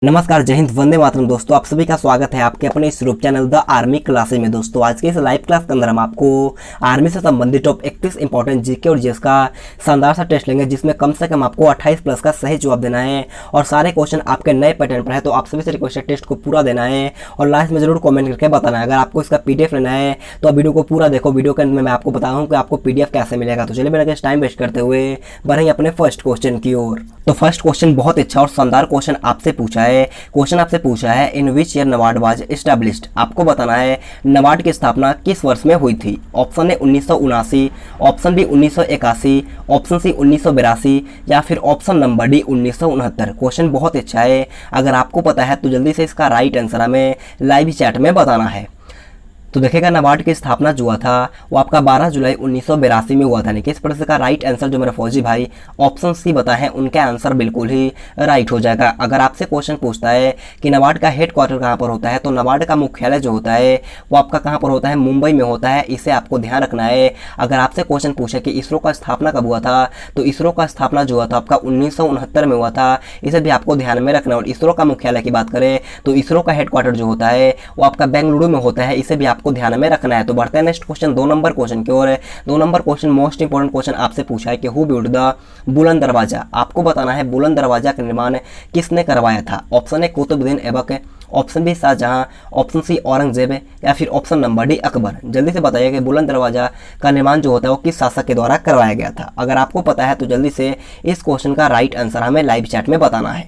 नमस्कार, जय हिंद, वंदे मातरम। दोस्तों, आप सभी का स्वागत है आपके अपने इस YouTube channel the army classes में। दोस्तों, आज के इस लाइव क्लास के अंदर हम आपको आर्मी से संबंधित टॉप 31 इंपॉर्टेंट जीके और जीएस का शानदार सा टेस्ट लेंगे, जिसमें कम से कम आपको 28 प्लस का सही जवाब देना है और सारे क्वेश्चन आपके नए पैटर्न पर है। तो आप सभी से रिक्वेस्ट है टेस्ट को पूरा देना है और लास्ट में जरूर कॉमेंट करके बताना है। अगर आपको इसका पीडीएफ लेना है तो वीडियो को पूरा देखो। वीडियो के अंत में मैं आपको बताऊँ कि आपको पीडीएफ कैसे मिलेगा। तो चलिए बिना टाइम वेस्ट करते हुए बढ़ेंगे अपने फर्स्ट क्वेश्चन की ओर। तो फर्स्ट क्वेश्चन बहुत अच्छा और शानदार क्वेश्चन आपसे पूछा है। क्वेश्चन आपसे पूछा है, in which year NABARD was established. आपको बताना है नाबार्ड की स्थापना किस वर्ष में हुई थी। ऑप्शन है 1979, ऑप्शन बी 1981, ऑप्शन सी 1982 या फिर ऑप्शन नंबर डी 1969। क्वेश्चन बहुत अच्छा है। अगर आपको पता है तो जल्दी से इसका राइट आंसर हमें लाइव चैट में बताना है। तो देखिएगा, नाबार्ड की स्थापना जो हुआ था वो आपका 12 जुलाई 1982 में हुआ था। यानी कि इस प्रश्न का राइट आंसर जो मेरा फौजी भाई ऑप्शन सी बताए हैं, उनका आंसर बिल्कुल ही राइट हो जाएगा। अगर आपसे क्वेश्चन पूछता है कि नाबार्ड का हेड क्वार्टर कहाँ पर होता है, तो नाबार्ड का मुख्यालय जो होता है वो आपका कहाँ पर होता है, मुंबई में होता है। इसे आपको ध्यान रखना है। अगर आपसे क्वेश्चन पूछे कि इसरो का स्थापना कब हुआ था, तो इसरो का स्थापना जो हुआ था आपका 1969 में हुआ था। इसे भी आपको ध्यान में रखना है। और इसरो का मुख्यालय की बात करें तो इसरो का हेड क्वार्टर जो होता है वो आपका बेंगलुरु में होता है। इसे भी आपको ध्यान में रखना है। तो बढ़ते हैं नेक्स्ट क्वेश्चन, 2 नंबर क्वेश्चन की ओर। 2 number question most important question आपसे पूछा है कि हु बिल्ड द बुलंद दरवाजा। आपको बताना है बुलंद दरवाजा का निर्माण किसने करवाया था। ऑप्शन है Qutubuddin Aibak, option B Shahjahan, option C Aurangzeb या फिर ऑप्शन नंबर डी अकबर। जल्दी से बताइए कि बुलंद दरवाजा का निर्माण जो होता है वो किस शासक के द्वारा करवाया गया था। अगर आपको पता है तो जल्दी से इस क्वेश्चन का राइट आंसर हमें लाइव चैट में बताना है।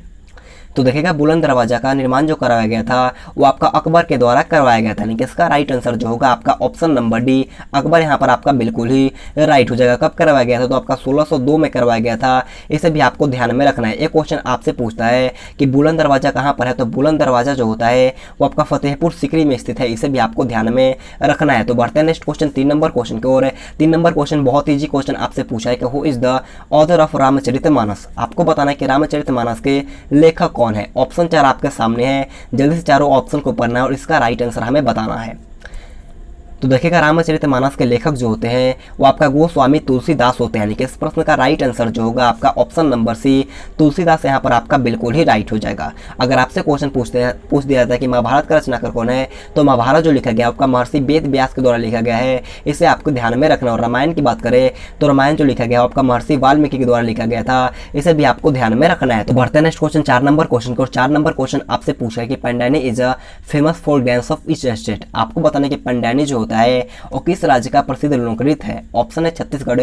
तो देखिएगा, बुलंद दरवाजा का निर्माण जो करवाया गया था वो आपका अकबर के द्वारा करवाया गया था। यानी कि इसका राइट आंसर जो होगा आपका ऑप्शन नंबर डी अकबर यहाँ पर आपका बिल्कुल ही राइट हो जाएगा। कब करवाया गया था, तो आपका 1602 में करवाया गया था। इसे भी आपको ध्यान में रखना है। एक क्वेश्चन आपसे पूछता है कि बुलंद दरवाजा कहाँ पर है, तो बुलंद दरवाजा जो होता है वो आपका फतेहपुर सीकरी में स्थित है। इसे भी आपको ध्यान में रखना है। तो बढ़ते हैं नेक्स्ट क्वेश्चन, 3 नंबर क्वेश्चन की ओर। 3 नंबर क्वेश्चन बहुत ईजी क्वेश्चन आपसे पूछा है कि who is the author of Ramcharitmanas. आपको बताना है कि रामचरितमानस के लेखक कौन है। ऑप्शन आपके सामने है। जल्दी से चारों ऑप्शन को पढ़ना है और इसका राइट आंसर हमें बताना है। तो देखिएगा, रामचरितमानस के लेखक जो होते हैं वो आपका गोस्वामी तुलसीदास होते हैं। यानी कि इस प्रश्न का राइट आंसर जो होगा आपका ऑप्शन नंबर सी तुलसीदास यहाँ पर आपका बिल्कुल ही राइट हो जाएगा। अगर आपसे क्वेश्चन पूछ दिया जाता है कि महाभारत का रचनाकार कौन है, तो महाभारत जो लिखा गया आपका महर्षि वेद व्यास के द्वारा लिखा गया है। इसे आपको ध्यान में रखना। और रामायण की बात करें तो रामायण जो लिखा गया आपका महर्षि वाल्मीकि के द्वारा लिखा गया था। इसे भी आपको ध्यान में रखना है। तो बढ़ते हैं नेक्स्ट क्वेश्चन, 4 नंबर क्वेश्चन को। 4 नंबर क्वेश्चन आपसे पूछा है कि Pandavani is a famous folk dance of each state. आपको बताना है कि पंडानी जो होता है वो किस राज्य का प्रसिद्ध लोकनृत्य है। ऑप्शन है Chhattisgarh,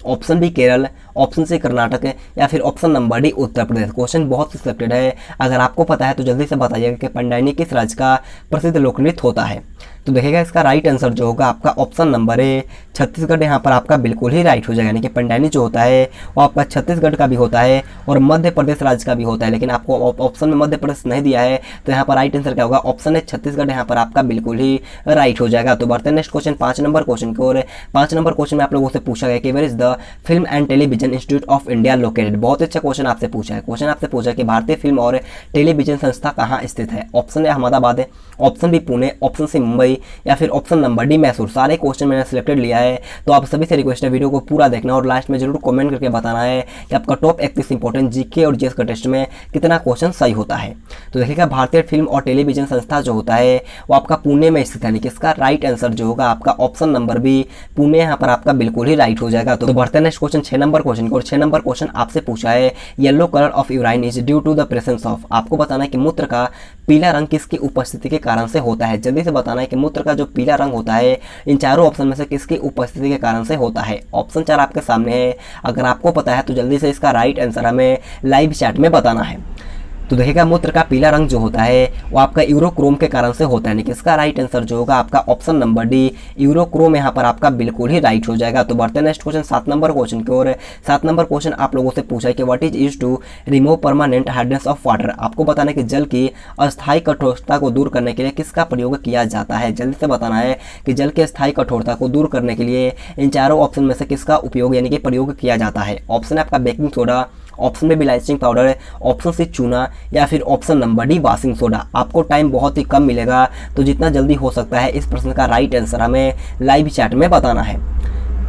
option B Kerala, option C Karnataka या फिर option number D Uttar Pradesh. Question बहुत ही सिलेक्टेड है। अगर आपको पता है तो जल्दी से बताइएगा कि पंडानी किस राज्य का प्रसिद्ध लोकनृत्य होता है। तो देखिएगा, इसका राइट आंसर जो होगा आपका ऑप्शन नंबर ए छत्तीसगढ़ यहाँ पर आपका बिल्कुल ही राइट हो जाएगा। यानी कि पंडानी जो होता है वो आपका छत्तीसगढ़ का भी होता है और मध्य प्रदेश राज्य का भी होता है। लेकिन आपको ऑप्शन में मध्य प्रदेश नहीं दिया है, तो यहाँ पर राइट आंसर क्या होगा, ऑप्शन है छत्तीसगढ़ यहाँ पर आपका बिल्कुल ही राइट हो जाएगा। तो बढ़ते हैं नेक्स्ट क्वेश्चन, 5 नंबर क्वेश्चन की ओर। 5 नंबर क्वेश्चन में आप लोगों से पूछा गया कि where is the film and television institute of India located. बहुत अच्छा क्वेश्चन आपसे पूछा है। क्वेश्चन आपसे पूछा कि भारतीय फिल्म और टेलीविजन संस्था कहाँ स्थित है। ऑप्शन है Ahmedabad, option B Pune, option C Mumbai या फिर ऑप्शन नंबर डी मैसूर। सारे क्वेश्चन मैंने सिलेक्टेड लिया है। तो आप सभी से रिक्वेस्ट है वीडियो को पूरा देखना और लास्ट में जरूर कमेंट करके बताना है कि आपका टॉप 31 इंपॉर्टेंट जीके और जीएस का टेस्ट में कितना क्वेश्चन सही होता है। तो देखिएगा, भारतीय फिल्म और टेलीविजन संस्था जो होता है वो आपका पुणे में स्थित है। यानी कि इसका राइट आंसर जो होगा आपका ऑप्शन नंबर बी पुणे यहाँ पर आपका बिल्कुल ही राइट हो जाएगा। तो बढ़ते हैं नेक्स्ट क्वेश्चन, 6 नंबर क्वेश्चन को। 6 नंबर क्वेश्चन आपसे पूछा है, yellow colour of urine is due to the presence of. आपको बताना है कि मूत्र का पीला रंग किसकी उपस्थिति के कारण से होता है। जल्दी से बताना है कि मूत्र का जो पीला रंग होता है इन चारों ऑप्शन में से किसकी उपस्थिति के कारण से होता है। ऑप्शन 4 आपके सामने है। अगर आपको पता है तो जल्दी से इसका राइट आंसर हमें लाइव चैट में बताना है। तो देखिएगा, मूत्र का पीला रंग जो होता है वो आपका यूरोक्रोम के कारण से होता है। यानी कि इसका राइट आंसर जो होगा आपका ऑप्शन नंबर डी यूरोक्रोम यहाँ पर आपका बिल्कुल ही राइट हो जाएगा। तो बढ़ते हैं नेक्स्ट क्वेश्चन, 7 नंबर क्वेश्चन की ओर। 7 नंबर क्वेश्चन आप लोगों से पूछा है कि what is used to remove permanent hardness of water. आपको बताना है कि जल की अस्थायी कठोरता को दूर करने के लिए किसका प्रयोग किया जाता है। जल्दी से बताना है कि जल की अस्थायी कठोरता को दूर करने के लिए इन चारों ऑप्शन में से किसका उपयोग यानी कि प्रयोग किया जाता है। ऑप्शन है आपका बेकिंग सोडा, ऑप्शन में ब्लीचिंग पाउडर, ऑप्शन सी चूना या फिर option number D washing soda. आपको टाइम बहुत ही कम मिलेगा, तो जितना जल्दी हो सकता है इस प्रश्न का राइट आंसर हमें लाइव चैट में बताना है।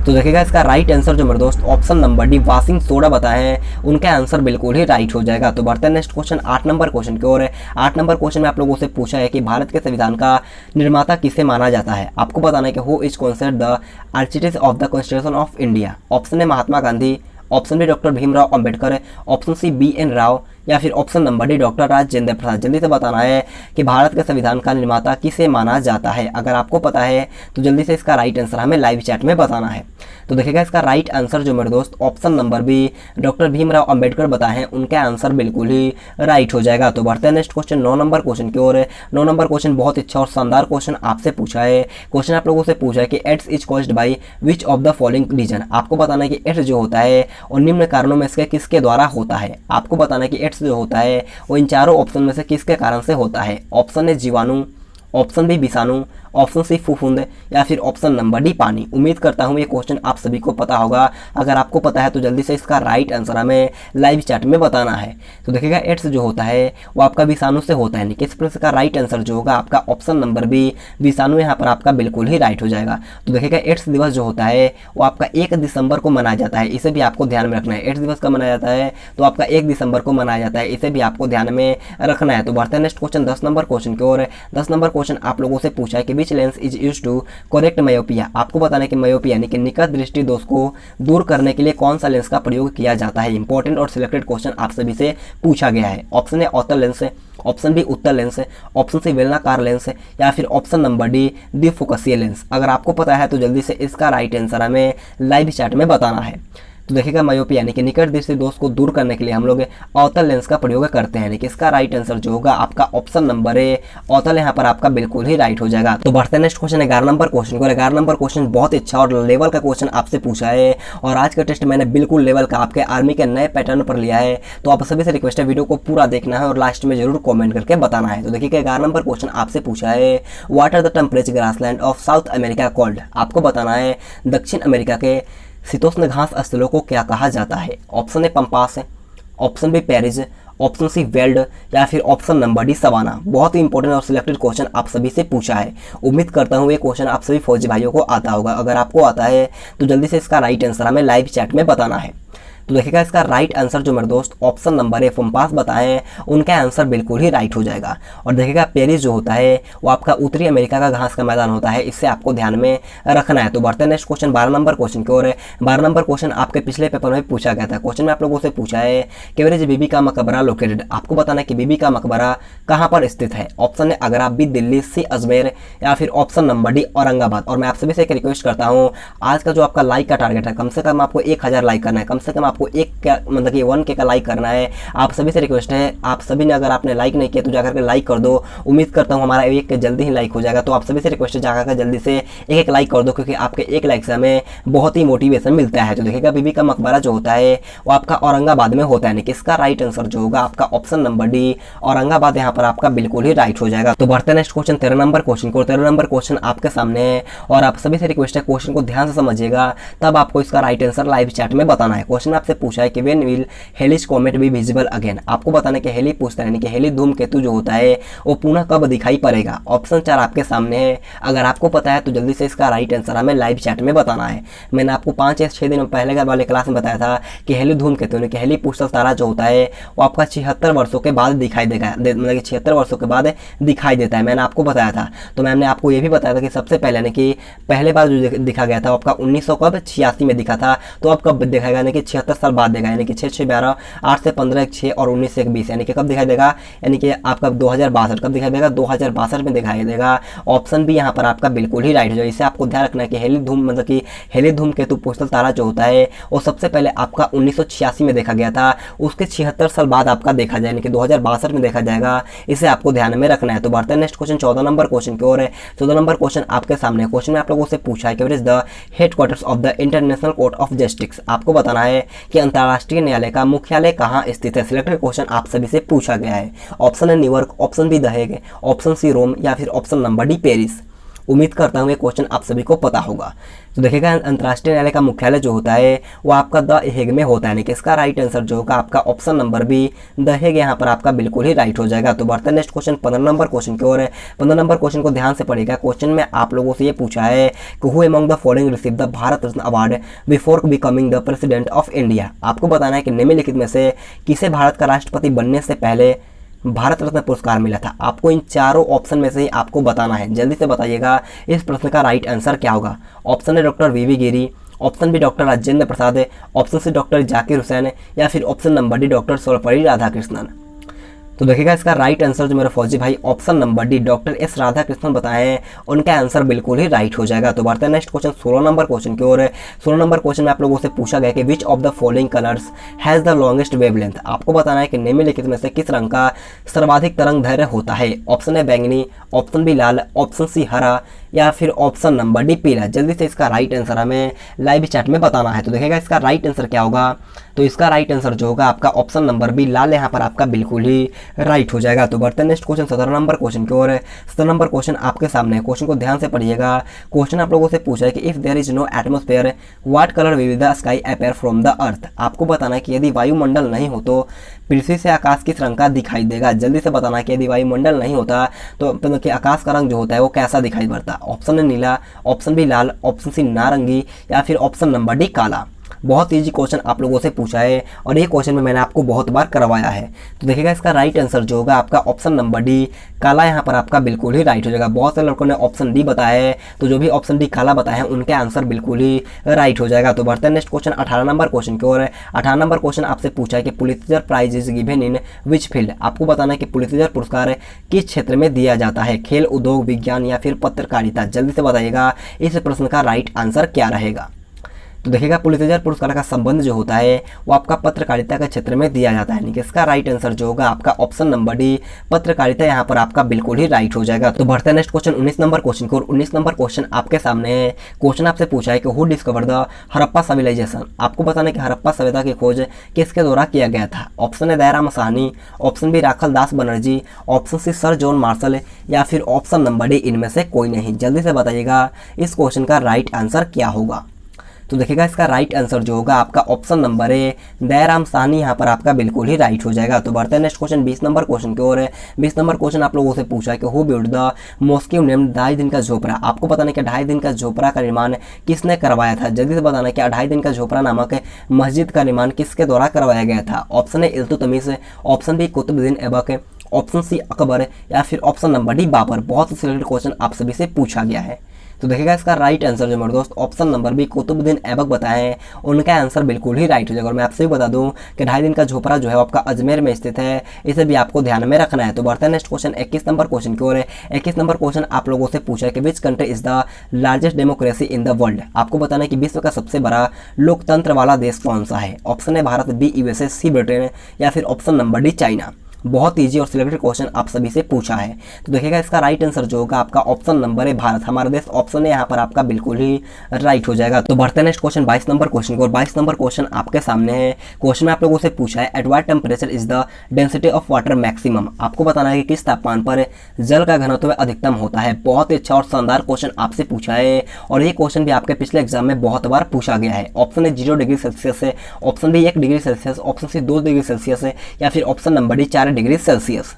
तो देखिएगा इसका राइट आंसर जो मेरे दोस्त option number D washing soda बताए हैं, उनका आंसर बिल्कुल ही राइट हो जाएगा। तो बढ़ते हैं नेक्स्ट क्वेश्चन 8 नंबर क्वेश्चन की ओर। 8 नंबर क्वेश्चन में आप लोगों से पूछा है कि भारत के संविधान का निर्माता किसे माना जाता है। आपको बताना है कि who is considered the architect of the constitution of India. Option है Mahatma Gandhi, option B doctor Bhimrao Ambedkar, option C BN Rao, या फिर option number D doctor Rajendra Prasad. जल्दी से बताना है कि भारत के संविधान का निर्माता किसे माना जाता है। अगर आपको पता है तो जल्दी से इसका राइट आंसर हमें लाइव चैट में बताना है। तो देखिएगा इसका राइट आंसर जो मेरे दोस्त option number B doctor Bhimrao Ambedkar बताए हैं, उनका आंसर बिल्कुल ही राइट हो जाएगा। तो बढ़ते हैं नेक्स्ट क्वेश्चन 9 नंबर क्वेश्चन की ओर। 9 नंबर क्वेश्चन बहुत अच्छा और शानदार क्वेश्चन आपसे पूछा है। क्वेश्चन आप लोगों से पूछा है कि AIDS is caused by which of the following reason. आपको बताना है कि एड्स जो होता है और निम्न कारणों में से किसके द्वारा होता है। आपको बताना है कि एड्स जो होता है वो इन चारों ऑप्शन में से किसके कारण से होता है। ऑप्शन है जीवाणु, ऑप्शन बी विषाणु, ऑप्शन सी फफूंद, या फिर ऑप्शन नंबर डी पानी। उम्मीद करता हूँ ये क्वेश्चन आप सभी को पता होगा। अगर आपको पता है तो जल्दी से इसका राइट आंसर हमें लाइव चैट में बताना है। तो देखिएगा एड्स जो होता है वो आपका विषाणु से होता है, यानी कि इस प्रश्न का राइट आंसर जो होगा आपका ऑप्शन नंबर बी विषाणु यहाँ पर आपका बिल्कुल ही राइट हो जाएगा। तो देखिएगा एड्स दिवस जो होता है वो आपका 1 दिसंबर को मनाया जाता है, इसे भी आपको ध्यान में रखना है। एड्स दिवस कब मनाया जाता है तो आपका 1 दिसंबर को मनाया जाता है, इसे भी आपको ध्यान में रखना है। तो बढ़ते हैं नेक्स्ट क्वेश्चन 10 नंबर क्वेश्चन की ओर। 10 नंबर क्वेश्चन आप लोगों से पूछा है कि which lens is used to correct myopia. आपको बताना है कि मायोपिया यानी कि निकट दृष्टि दोष को दूर करने के लिए कौन सा लेंस का प्रयोग किया जाता है। इंपॉर्टेंट और सिलेक्टेड क्वेश्चन आप सभी से पूछा गया है। ऑप्शन ए अवतल लेंस, ऑप्शन बी उत्तल लेंस, ऑप्शन सी बेलनाकार लेंस, या फिर ऑप्शन नंबर डी द्विफोकसीय लेंस। अगर आपको पता है तो जल्दी से इसका राइट आंसर हमें लाइव चैट में बताना है। तो देखिएगा मायोपिया यानी कि निकट दृष्टि दोष को दूर करने के लिए हम लोग अवतल लेंस का प्रयोग करते हैं, यानी कि इसका राइट आंसर जो होगा आपका ऑप्शन नंबर ए अवतल यहाँ पर आपका बिल्कुल ही राइट हो जाएगा। तो बढ़ते हैं नेक्स्ट क्वेश्चन 11 नंबर क्वेश्चन को। 11 नंबर क्वेश्चन बहुत अच्छा और लेवल का क्वेश्चन आपसे पूछा है, और आज का टेस्ट मैंने बिल्कुल लेवल का आपके आर्मी के नए पैटर्न पर लिया है। तो आप सभी से रिक्वेस्ट है वीडियो को पूरा देखना है और लास्ट में जरूर कॉमेंट करके बताना है। तो देखिए 11 नंबर क्वेश्चन आपसे पूछा है what are the temperature grassland of South America called. आपको बताना है दक्षिण अमेरिका के शीतोष्ण घास स्थलों को क्या कहा जाता है। Option A pampas, option B prairies, option C veld, या फिर ऑप्शन नंबर डी सवाना। बहुत ही इंपॉर्टेंट और सिलेक्टेड क्वेश्चन आप सभी से पूछा है। उम्मीद करता हूँ ये क्वेश्चन आप सभी फौजी भाइयों को आता होगा। अगर आपको आता है तो जल्दी से इसका राइट आंसर हमें लाइव चैट में बताना है। तो देखिएगा इसका राइट आंसर जो मेरे दोस्त ऑप्शन नंबर ए पंपास बताए हैं, उनका आंसर बिल्कुल ही राइट हो जाएगा। और देखिएगा पेरिस जो होता है वो आपका उत्तरी अमेरिका का घास का मैदान होता है, इससे आपको ध्यान में रखना है। तो बढ़ते हैं नेक्स्ट क्वेश्चन 12 नंबर क्वेश्चन की ओर। 12 नंबर क्वेश्चन आपके पिछले पेपर में पूछा गया था। क्वेश्चन में आप लोगों से पूछा है कि वेयर इज बीबी का मकबरा लोकेटेड। आपको बताना है कि बीबी का मकबरा कहाँ पर स्थित है। ऑप्शन है आगरा, बी दिल्ली, सी अजमेर, या फिर ऑप्शन नंबर डी औरंगाबाद। और मैं आप सभी से एक रिक्वेस्ट करता हूँ, आज का जो आपका लाइक का टारगेट है कम से कम आपको 1000 लाइक करना है, कम से कम आपको मतलब कि 1K का लाइक करना है। आप सभी से रिक्वेस्ट है, आप सभी ने अगर आपने लाइक नहीं किया तो जाकर के लाइक कर दो। उम्मीद करता हूँ हमारा 1K जल्दी ही लाइक हो जाएगा। तो आप सभी से रिक्वेस्ट है जाकर के जल्दी से एक लाइक कर दो, क्योंकि आपके 1 लाइक से हमें बहुत ही मोटिवेशन मिलता है। तो देखिएगा बीबी का मकबरा जो होता है वो आपका औरंगाबाद में होता है, यानी कि इसका राइट आंसर जो होगा आपका ऑप्शन नंबर डी औरंगाबाद यहाँ पर आपका बिल्कुल ही राइट हो जाएगा। तो बढ़ते हैं नेक्स्ट क्वेश्चन 13 नंबर क्वेश्चन को। 13 नंबर क्वेश्चन आपके सामने है और आप सभी से रिक्वेस्ट है क्वेश्चन को ध्यान से समझिएगा, तब आपको इसका राइट आंसर लाइव चैट में बताना है। क्वेश्चन आपसे पूछा है कि when will Halley's comet be visible again. आपको बताना है कि हेली पूछता है, यानी कि हेली धूमकेतु जो होता है वो पुनः कब दिखाई पड़ेगा। ऑप्शन 4 आपके सामने है। अगर आपको पता है तो जल्दी से इसका राइट आंसर हमें लाइव चैट में बताना है। मैंने आपको 5 या 6 दिन पहले वाले क्लास में बताया था कि हेली धूमकेतु यानी कि हेली पूछता तारा जो होता है वो आपका 76 वर्षों के बाद दिखाई देगा, मतलब कि 76 वर्षों के बाद दिखाई देता है। मैंने आपको बताया था। तो मैंने आपको ये भी बताया था कि सबसे पहले यानी कि पहले बार जो दिखा गया था आपका 1986 में दिखा था, तो अब कब दिखाएगा, यानी कि 76 साल बाद देगा, यानी कि 6 6 12 8 से 15 6 और 19 से 20, यानी कि कब दिखाई देगा, यानी कि आपका 2062 कब दिखाई देगा, 2062 में दिखाई देगा। ऑप्शन बी यहाँ पर आपका बिल्कुल ही राइट हो जाएगा। इसे आपको ध्यान रखना है कि हेली धूम मतलब कि हेली धूमकेतु पूछता तारा जो होता है वो सबसे पहले आपका 1986 में देखा गया था, उसके 76 साल बाद आपका देखा जाए, यानी कि 2062 में देखा जाएगा। इसे आपको ध्यान में रखना है। तो बढ़ते हैं नेक्स्ट क्वेश्चन 14 नंबर क्वेश्चन की ओर है। 14 नंबर क्वेश्चन आपके सामने। क्वेश्चन में आप लोगों से पूछा है कि where is the headquarters of the international court of justice. आपको बताना है कि अंतर्राष्ट्रीय न्यायालय का मुख्यालय कहाँ स्थित है। सिलेक्टेड क्वेश्चन आप सभी से पूछा गया है। ऑप्शन है New York, option B the Hague, option C Rome, या फिर ऑप्शन नंबर डी पेरिस। उम्मीद करता हूँ ये क्वेश्चन आप सभी को पता होगा। तो देखिएगा अंतर्राष्ट्रीय न्यायालय का मुख्यालय जो होता है वो आपका द हेग में होता है, यानी कि इसका राइट आंसर जो होगा आपका option number B the Hague यहाँ पर आपका बिल्कुल ही राइट हो जाएगा। तो बढ़ते हैं नेक्स्ट क्वेश्चन 15 नंबर क्वेश्चन की ओर। 15 नंबर क्वेश्चन को ध्यान से पढ़िएगा। क्वेश्चन में आप लोगों से ये पूछा है कि who among the following receive the Bharat Ratna award before becoming the president of India. आपको बताना है कि निम्नलिखित में से किसे भारत का राष्ट्रपति बनने से पहले भारत रत्न पुरस्कार मिला था। आपको इन चारों ऑप्शन में से ही आपको बताना है, जल्दी से बताइएगा इस प्रश्न का राइट आंसर क्या होगा। ऑप्शन है doctor V Giri, option B doctor Rajendra Prasad, option C doctor Zakir Hussain, या फिर option number D doctor Sarvepalli Radhakrishnan. तो देखिएगा इसका राइट आंसर जो मेरे फौजी भाई option number D doctor S Radhakrishnan बताए हैं, उनका आंसर बिल्कुल ही राइट हो जाएगा। तो बढ़ते हैं नेक्स्ट क्वेश्चन 16 नंबर क्वेश्चन की ओर। 16 नंबर क्वेश्चन में आप लोगों से पूछा गया कि विच of the following colours has the longest wavelength. आपको बताना है कि निम्नलिखित में से किस रंग का सर्वाधिक तरंग दैर्घ्य होता है। ऑप्शन है बैंगनी, ऑप्शन बी लाल, ऑप्शन सी हरा, या फिर ऑप्शन नंबर डी पीला। जल्दी से इसका राइट आंसर हमें लाइव चैट में बताना है। तो देखिएगा इसका राइट आंसर क्या होगा। तो इसका राइट आंसर जो होगा आपका ऑप्शन नंबर बी लाल यहाँ पर आपका बिल्कुल ही राइट हो जाएगा। तो बढ़ते हैं नेक्स्ट क्वेश्चन 17 नंबर क्वेश्चन की ओर। 17 नंबर क्वेश्चन आपके सामने है, क्वेश्चन को ध्यान से पढ़िएगा। क्वेश्चन आप लोगों से पूछा है कि if there is no atmosphere what colour will the sky appear from the earth. आपको बताना है कि यदि वायुमंडल नहीं हो तो पृथ्वी से आकाश किस रंग का दिखाई देगा। जल्दी से बताना है कि यदि वायुमंडल नहीं होता तो कि आकाश का रंग जो होता है वो कैसा दिखाई पड़ता। ऑप्शन है नीला, ऑप्शन बी लाल, ऑप्शन सी नारंगी, या फिर ऑप्शन नंबर डी काला। बहुत ईजी क्वेश्चन आप लोगों से पूछा है और ये क्वेश्चन में मैंने आपको बहुत बार करवाया है। तो देखिएगा इसका राइट आंसर जो होगा आपका ऑप्शन नंबर डी काला यहाँ पर आपका बिल्कुल ही राइट हो जाएगा। बहुत सारे लड़कों ने ऑप्शन डी बताया है, तो जो भी ऑप्शन डी काला बताए हैं उनके आंसर बिल्कुल ही राइट हो जाएगा। तो बढ़ते हैं नेक्स्ट क्वेश्चन 18 नंबर क्वेश्चन की ओर। 18 नंबर क्वेश्चन आपसे पूछा है कि Pulitzer prize is given in which field. आपको बताना है कि पुलित्जर पुरस्कार किस क्षेत्र में दिया जाता है, खेल, उद्योग, विज्ञान या फिर पत्रकारिता। जल्दी से बताइएगा इस प्रश्न का राइट आंसर क्या रहेगा। तो देखिएगा पुलित्जर पुरस्कार का संबंध जो होता है वो आपका पत्रकारिता के क्षेत्र में दिया जाता है, यानी कि इसका राइट आंसर जो होगा आपका ऑप्शन नंबर डी पत्रकारिता यहाँ पर आपका बिल्कुल ही राइट हो जाएगा। तो बढ़ते हैं नेक्स्ट क्वेश्चन 19 नंबर क्वेश्चन को। 19 नंबर क्वेश्चन आपके सामने है। क्वेश्चन आपसे पूछा है कि who discover the Harappa civilisation. आपको बताना है कि हड़प्पा सभ्यता की खोज किसके द्वारा किया गया था। ऑप्शन है Dayaram Sahni, option B Rakhal Das Banerjee, option C sir John Marshall, या फिर ऑप्शन नंबर डी इनमें से कोई नहीं। जल्दी से बताइएगा इस क्वेश्चन का राइट आंसर क्या होगा। तो देखिएगा इसका राइट आंसर जो होगा आपका option number A Dayaram Sahni यहाँ पर आपका बिल्कुल ही राइट हो जाएगा। तो बढ़ते हैं नेक्स्ट क्वेश्चन 20 नंबर क्वेश्चन की ओर। 20 नंबर क्वेश्चन आप लोगों से पूछा है कि who build the mosque named 2.5 दिन का झोपड़ा। आपको बताना है कि 2.5 दिन का झोपड़ा का निर्माण किसने करवाया था। जल्दी से बताना है कि 2.5 दिन का झोपड़ा नामक मस्जिद का निर्माण किसके द्वारा करवाया गया था। ऑप्शन है Iltutmish, option B Qutubuddin Aibak, option C Akbar, या फिर ऑप्शन नंबर डी बाबर। बहुत ही सिलेक्टेड क्वेश्चन आप सभी से पूछा गया है। तो देखिएगा इसका राइट आंसर जो मेरे दोस्त option number B Qutubuddin Aibak बताए हैं, उनका आंसर बिल्कुल ही राइट हो जाएगा। और मैं आपसे भी बता दूं कि 2.5 दिन का झोपड़ा जो है आपका अजमेर में स्थित है, इसे भी आपको ध्यान में रखना है। तो बढ़ते हैं नेक्स्ट क्वेश्चन 21 नंबर क्वेश्चन की ओर। 21 नंबर क्वेश्चन आप लोगों से पूछा है कि which country is the largest democracy in the world. आपको बताना है कि विश्व का सबसे बड़ा लोकतंत्र वाला देश कौन सा है। ऑप्शन है भारत, बी यूएसए, सी ब्रिटेन, या फिर ऑप्शन नंबर डी चाइना। बहुत इजी और सिलेक्टेड क्वेश्चन आप सभी से पूछा है। तो देखिएगा इसका राइट आंसर जो होगा आपका ऑप्शन नंबर है भारत, हमारा देश ऑप्शन है यहाँ पर आपका बिल्कुल ही राइट हो जाएगा। तो बढ़ते हैं नेक्स्ट क्वेश्चन 22 नंबर क्वेश्चन को। और 22 नंबर क्वेश्चन आपके सामने है। क्वेश्चन में आप लोगों से पूछा है at what temperature is the density of water maximum. आपको बताना है कि किस तापमान पर जल का घनत्व अधिकतम होता है। बहुत ही अच्छा और शानदार क्वेश्चन आपसे पूछा है और ये क्वेश्चन भी आपके पिछले एग्जाम में बहुत बार पूछा गया है। ऑप्शन है 0 डिग्री सेल्सियस है, option B 1 degree Celsius, option C 2 degree Celsius है, या फिर option number D 4 degree Celsius.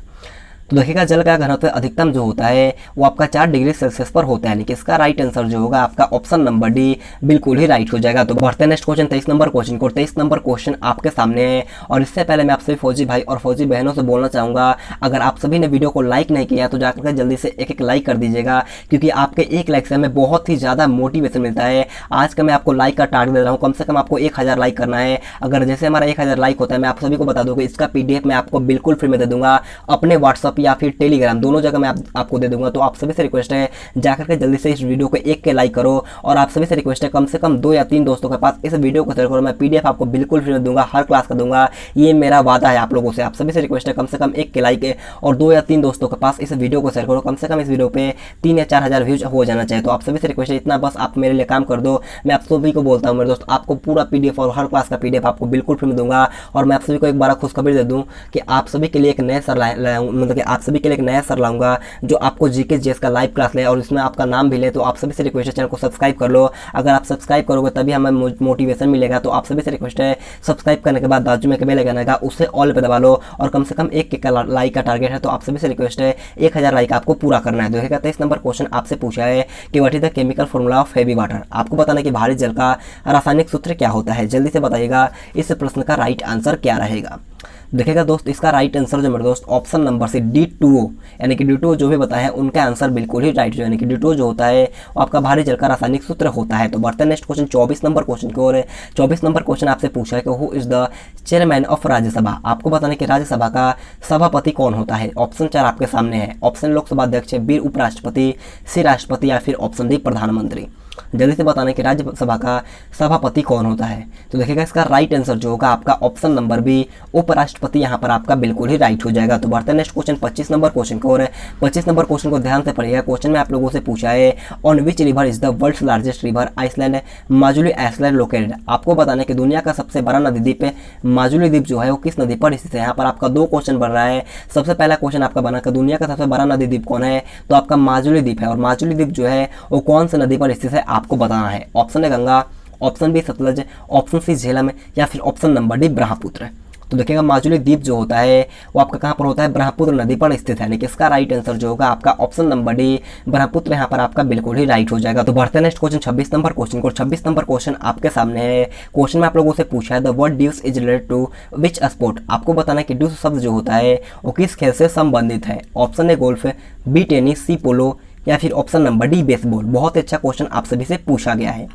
तो देखिएगा जल का घनत्व अधिकतम जो होता है वो आपका 4 डिग्री सेल्सियस पर होता है, यानी कि इसका राइट आंसर जो होगा आपका ऑप्शन नंबर डी बिल्कुल ही राइट हो जाएगा। तो बढ़ते हैं नेक्स्ट क्वेश्चन 23 नंबर क्वेश्चन को। 23 नंबर क्वेश्चन आपके सामने है और इससे पहले मैं आप सभी फौजी भाई और फौजी बहनों से बोलना चाहूँगा, अगर आप सभी ने वीडियो को लाइक नहीं किया तो जाकर के जल्दी से एक लाइक कर दीजिएगा, क्योंकि आपके एक लाइक से हमें बहुत ही ज़्यादा मोटिवेशन मिलता है। आज का मैं आपको लाइक का टारगेट दे रहा हूँ, कम से कम आपको 1000 लाइक करना है। अगर जैसे हमारा 1000 लाइक होता है, मैं आप सभी को बता दूँ कि इसका PDF मैं आपको बिल्कुल फ्री में दे दूँगा, अपने व्हाट्सअप या फिर टेलीग्राम दोनों जगह मैं आपको दे दूंगा। तो आप सभी से रिक्वेस्ट है जाकर के जल्दी से इस वीडियो को 1 के लाइक करो, और आप सभी से रिक्वेस्ट है कम से कम 2 या 3 दोस्तों के पास इस वीडियो को शेयर करो। मैं PDF आपको बिल्कुल फ्री में दूंगा, हर क्लास का दूंगा, ये मेरा वादा है आप लोगों से। आप सभी से रिक्वेस्ट है कम से कम 1 के लाइक और 2 या 3 दोस्तों के पास इस वीडियो को शेयर करो। कम से कम इस वीडियो पे 3 या 4000 व्यूज हो जाना चाहिए। तो आप सभी से रिक्वेस्ट है इतना बस आप मेरे लिए काम कर दो। मैं आप सभी को बोलता हूँ मेरे दोस्त, आपको पूरा PDF और हर क्लास का PDF आपको बिल्कुल फ्री में दूंगा। और मैं आप सभी को एक बार खुशखबरी दे दूँ कि आप सभी के लिए एक नया सर लाया हूँ, मतलब कि आप सभी के लिए एक नया सर लाऊंगा जो आपको जीके जीएस का लाइव क्लास ले और इसमें आपका नाम भी ले। तो आप सभी से रिक्वेस्ट है चैनल को सब्सक्राइब कर लो। अगर आप सब्सक्राइब करोगे तभी हमें मोटिवेशन मिलेगा। तो आप सभी से रिक्वेस्ट है सब्सक्राइब करने के बाद बाजू में बेल आइकन आएगा उसे ऑल पे दबा लो और कम से कम 1 का लाइक का टारगेट है। तो आप सभी से रिक्वेस्ट है 1000 लाइक आपको पूरा करना है। देखिएगा 23 नंबर क्वेश्चन आपसे पूछा है कि what is the chemical formula of heavy water. आपको बताना है कि भारी जल का रासायनिक सूत्र क्या होता है। जल्दी से बताइएगा इस प्रश्न का राइट आंसर क्या रहेगा। देखिएगा दोस्त इसका राइट आंसर जो मेरे दोस्त ऑप्शन नंबर से D2O यानी कि D2O जो भी बताया है उनका आंसर बिल्कुल ही राइट है। यानी कि D2O जो होता है वो आपका भारी जल का रासायनिक सूत्र होता है। तो बढ़ते हैं नेक्स्ट क्वेश्चन 24 नंबर क्वेश्चन की ओर। 24 नंबर क्वेश्चन आपसे पूछा है कि who is the chairman of Rajya Sabha. आपको बताना कि राज्यसभा का सभापति कौन होता है। ऑप्शन 4 आपके सामने है। ऑप्शन लोकसभा अध्यक्ष, बी उपराष्ट्रपति, सी राष्ट्रपति या फिर ऑप्शन डी प्रधानमंत्री। जल्दी से बताना कि राज्यसभा का सभापति कौन होता है। तो देखिएगा इसका राइट आंसर जो होगा आपका ऑप्शन नंबर बी उपराष्ट्रपति यहाँ पर आपका बिल्कुल ही राइट हो जाएगा। तो बढ़ते हैं नेक्स्ट क्वेश्चन 25 नंबर क्वेश्चन को। और 25 नंबर क्वेश्चन को ध्यान से पढ़िएगा। क्वेश्चन में आप लोगों से पूछा है on which river is the world's largest river island Majuli island located. आपको बताना कि दुनिया का सबसे बड़ा नदी द्वीप माजुली द्वीप जो है वो किस नदी पर स्थित है। यहाँ पर आपका 2 क्वेश्चन बन रहा है। सबसे पहला क्वेश्चन आपका बना कि दुनिया का सबसे बड़ा नदी द्वीप कौन है। तो आपका माजुली द्वीप है और माजुली द्वीप जो है वो कौन सी नदी पर स्थित है आपको बताना है। ऑप्शन है Ganga, option B Sutlej, option C Jhelum या फिर ऑप्शन नंबर डी ब्रह्मपुत्र। तो देखिएगा माजुली द्वीप जो होता है वो आपका कहाँ पर होता है, ब्रह्मपुत्र नदी पर स्थित है। यानी इसका राइट आंसर जो होगा आपका ऑप्शन नंबर डी ब्रह्मपुत्र यहाँ पर आपका बिल्कुल ही राइट हो जाएगा। तो बढ़ते हैं नेक्स्ट क्वेश्चन 26 नंबर क्वेश्चन को। 26 नंबर क्वेश्चन आपके सामने है। क्वेश्चन में आप लोगों से पूछा है the word deuce is related to which sport. आपको बताना है कि ड्यूस शब्द जो होता है वो किस खेल से संबंधित है। ऑप्शन है गोल्फ, बी टेनिस, सी पोलो या फिर ऑप्शन नंबर डी बेसबॉल। बहुत अच्छा क्वेश्चन आप सभी से पूछा गया है।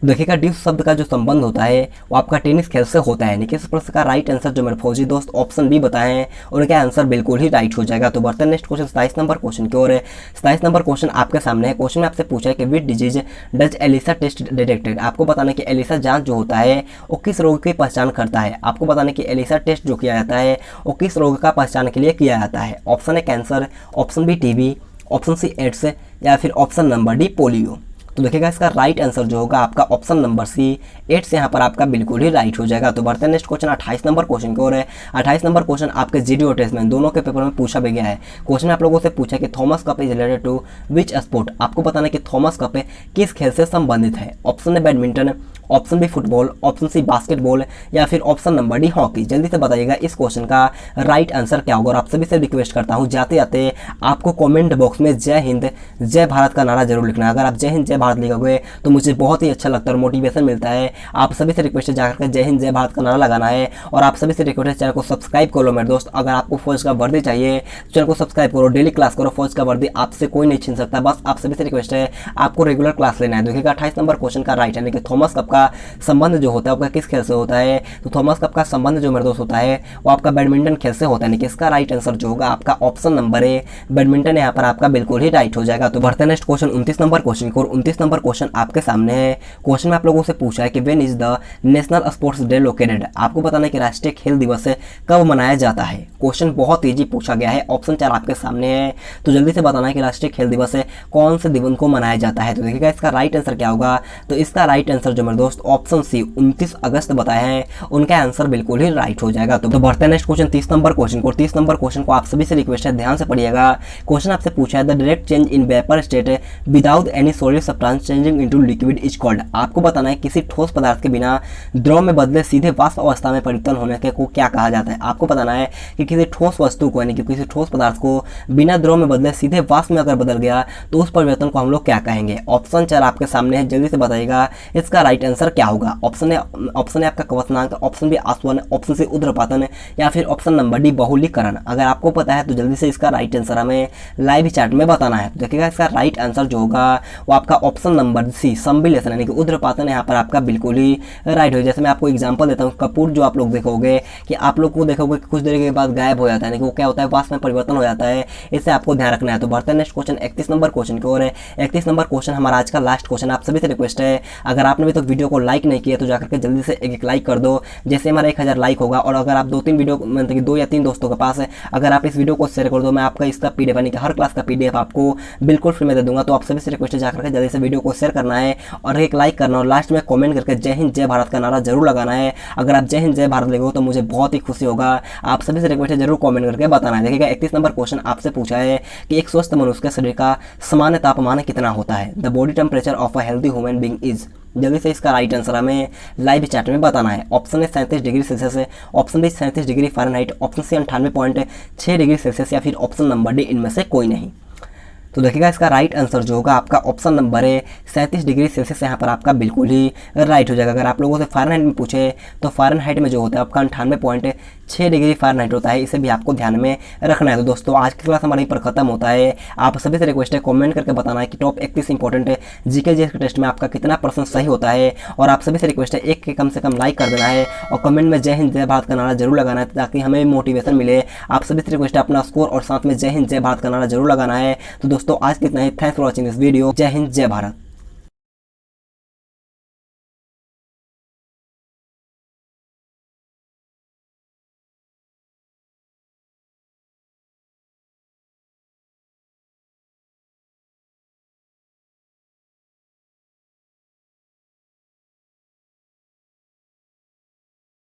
देखिएगा ड्यूस शब्द का जो संबंध होता है वो आपका टेनिस खेल से होता है। यानी कि इस प्रश्न का राइट आंसर जो मेरे फौजी दोस्त ऑप्शन बी बताए हैं उनका आंसर बिल्कुल ही राइट हो जाएगा। तो बढ़ते हैं नेक्स्ट क्वेश्चन 27 नंबर क्वेश्चन की ओर। 27 नंबर क्वेश्चन आपके सामने है। क्वेश्चन में आपसे पूछा है कि which disease does ELISA test detected. आपको बताना है कि एलिसा जांच जो होता है वो किस रोग की पहचान करता है। आपको बताना है कि एलिसा टेस्ट जो किया जाता है वो किस रोग का पहचान के लिए किया जाता है। ऑप्शन है cancer, option B TB, option C AIDS या फिर ऑप्शन नंबर डी पोलियो। तो देखिएगा इसका राइट आंसर जो होगा आपका ऑप्शन नंबर सी 8 से यहाँ पर आपका बिल्कुल ही राइट हो जाएगा। तो बढ़ते हैं नेक्स्ट क्वेश्चन 28 नंबर क्वेश्चन की ओर है। 28 नंबर क्वेश्चन आपके जीडी और टेस्ट में दोनों के पेपर में पूछा भी गया है। क्वेश्चन आप लोगों से पूछा कि Thomas cup is related to which sport. आपको बताना है कि थॉमस कप किस खेल से संबंधित है। ऑप्शन है badminton, option B football, option C basketball या फिर ऑप्शन नंबर डी हॉकी। जल्दी से बताइएगा इस क्वेश्चन का राइट आंसर क्या होगा। और आप सभी से रिक्वेस्ट करता हूँ जाते जाते आपको कमेंट बॉक्स में जय हिंद जय भारत का नारा जरूर लिखना है। अगर आप जय हिंद जय भारत लिखोगे तो मुझे बहुत ही अच्छा लगता है और मोटिवेशन मिलता है। आप सभी से रिक्वेस्ट है जाकर जय हिंद जय भारत का नारा लगाना है। और आप सभी से रिक्वेस्ट है चैनल को सब्सक्राइब करो मेरे दोस्त। अगर आपको फौज का वर्दी चाहिए तो चैनल को सब्सक्राइब करो, डेली क्लास करो। फौज का वर्दी आपसे कोई नहीं छीन सकता। बस आप सभी से रिक्वेस्ट है आपको रेगुलर क्लास लेना है। देखिएगा 28 नंबर क्वेश्चन का राइट है कि थॉमस कप का संबंध जो होता है आपका किस खेल से होता है। तो थॉमस कप का संबंध जो मेरे दोस्त होता है वो आपका बैडमिंटन खेल से होता है। यानी इसका राइट आंसर जो होगा आपका ऑप्शन नंबर ए बैडमिंटन यहाँ पर आपका बिल्कुल ही राइट हो जाएगा। तो बढ़ते हैं नेक्स्ट क्वेश्चन 29 नंबर क्वेश्चन को। 29 नंबर क्वेश्चन आपके सामने है। क्वेश्चन में आप लोगों से पूछा है कि when is the national sports day located. आपको बताना है कि राष्ट्रीय खेल दिवस कब मनाया जाता है। क्वेश्चन बहुत इजी पूछा गया है। ऑप्शन 4 आपके सामने है। तो जल्दी से बताना है कि राष्ट्रीय खेल दिवस कौन से दिन को मनाया जाता है। तो देखिएगा इसका राइट आंसर क्या होगा। तो इसका राइट आंसर जो मेरे दोस्त ऑप्शन सी 29 अगस्त बताया है उनका आंसर बिल्कुल ही राइट हो जाएगा। तो बढ़ते हैं नेक्स्ट क्वेश्चन 30 नंबर क्वेश्चन को। 30 नंबर क्वेश्चन को आप सभी से रिक्वेस्ट है ध्यान से पढ़िएगा। क्वेश्चन आपसे पूछा है the direct change in vapour state without any solid substance changing into liquid is called. आपको बताना है किसी ठोस पदार्थ के बिना द्रव में बदले सीधे वाष्प अवस्था में परिवर्तन होने के को क्या कहा जाता है। आपको बताना है कि किसी ठोस वस्तु को यानी कि किसी ठोस पदार्थ को बिना द्रव में बदले सीधे वाष्प में अगर बदल गया तो उस परिवर्तन को हम लोग क्या कहेंगे। ऑप्शन 4 आपके सामने है। जल्दी से बताइएगा इसका राइट आंसर क्या होगा। ऑप्शन है आपका कवचनांक, ऑप्शन बी आसवन, ऑप्शन सी उद्रपातन या फिर ऑप्शन नंबर डी बहुलीकरण। अगर आपको पता है तो जल्दी से इसका राइट आंसर हमें लाइव चैट में बताना है। देखिएगा इसका राइट आंसर जो होगा वो आपका ऑप्शन नंबर सी संबिलेशन यानी कि उद्रपातन यहाँ पर आपका बिल्कुल ही राइट हो। जैसे मैं आपको एग्जांपल देता हूँ, कपूर जो आप लोग देखोगे कि आप लोग को देखोगे कि कुछ देर के बाद गायब हो जाता है, यानी कि वो क्या होता है वाष्प में परिवर्तन हो जाता है। इससे आपको ध्यान रखना है। तो बढ़ते हैं नेक्स्ट क्वेश्चन 31 नंबर क्वेश्चन की ओर है। 31 नंबर क्वेश्चन हमारा आज का लास्ट क्वेश्चन। आप सभी से रिक्वेस्ट है अगर आपने अभी तक वीडियो को लाइक नहीं किया तो जाकर के जल्दी से एक लाइक कर दो। जैसे हमारा 1000 लाइक होगा और अगर आप 2-3 वीडियो मतलब कि 2 या 3 दोस्तों के पास है अगर आप इस वीडियो को शेयर कर दो मैं आपका इसका PDF यानी कि हर क्लास का PDF आपको बिल्कुल फ्री में दे दूंगा। तो आप सभी से रिक्वेस्ट है जाकर के जल्दी से वीडियो को शेयर करना है और एक लाइक करना और लास्ट में कमेंट करके जय हिंद जय भारत का नारा जरूर लगाना है। अगर आप जय हिंद जय भारत लिखो तो मुझे बहुत ही खुशी होगा। आप सभी से रिक्वेस्ट है जरूर कमेंट करके बताना है। देखिएगा 31 नंबर क्वेश्चन आपसे पूछा है कि एक स्वस्थ मनुष्य के शरीर का सामान्य तापमान कितना होता है। The body temperature of a healthy human being is. जल्दी से इसका राइट आंसर हमें लाइव चैट में बताना है। ऑप्शन है 37 डिग्री सेल्सियस है, option B 37 degree Fahrenheit, option C 98.6 degree Celsius या फिर ऑप्शन नंबर डी इनमें से कोई नहीं। तो देखिएगा इसका राइट आंसर जो होगा आपका ऑप्शन नंबर है 37 डिग्री सेल्सियस यहाँ पर आपका बिल्कुल ही राइट हो जाएगा। अगर आप लोगों से फ़ारेनहाइट में पूछे तो फ़ारेनहाइट में जो होता है आपका 98.6 डिग्री फ़ारेनहाइट होता है। इसे भी आपको ध्यान में रखना है। तो दोस्तों आज की क्लास हमारी पर खत्म होता है। आप सभी से रिक्वेस्ट है कमेंट करके बताना है कि टॉप 31 इंपॉर्टेंट जीके जीएस के टेस्ट में आपका कितना % सही होता है। और आप सभी से रिक्वेस्ट है एक के कम से कम लाइक कर देना है और कमेंट में जय हिंद जय भारत का नारा जरूर लगाना है ताकि हमें मोटिवेशन मिले। आप सभी से रिक्वेस्ट है अपना स्कोर और साथ में जय हिंद जय भारत का नारा जरूर लगाना है। तो दोस्तों आज कितना ही। Thanks for watching this video. जय हिंद जय भारत।